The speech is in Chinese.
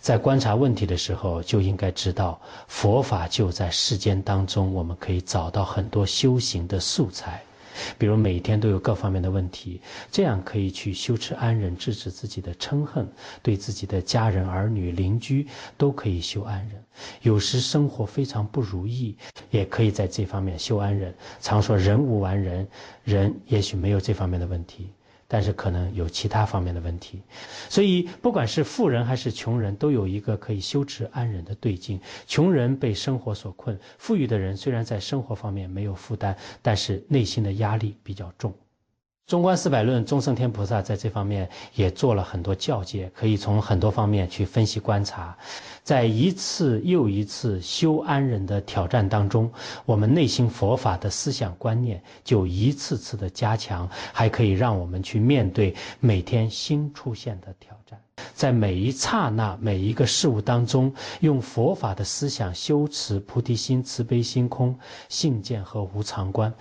在观察问题的时候，就应该知道佛法就在世间当中，我们可以找到很多修行的素材。比如每天都有各方面的问题，这样可以去修持安忍，制止自己的嗔恨，对自己的家人、儿女、邻居都可以修安忍。有时生活非常不如意，也可以在这方面修安忍。常说人无完人，人也许没有这方面的问题，但是可能有其他方面的问题。所以不管是富人还是穷人，都有一个可以修持安忍的对境。穷人被生活所困，富裕的人虽然在生活方面没有负担，但是内心的压力比较重。中观四百论，中圣天菩萨在这方面也做了很多教诫，可以从很多方面去分析观察。在一次又一次修安忍的挑战当中，我们内心佛法的思想观念就一次次的加强，还可以让我们去面对每天新出现的挑战。在每一刹那每一个事物当中，用佛法的思想修持菩提心、慈悲心、空、性见和无常观，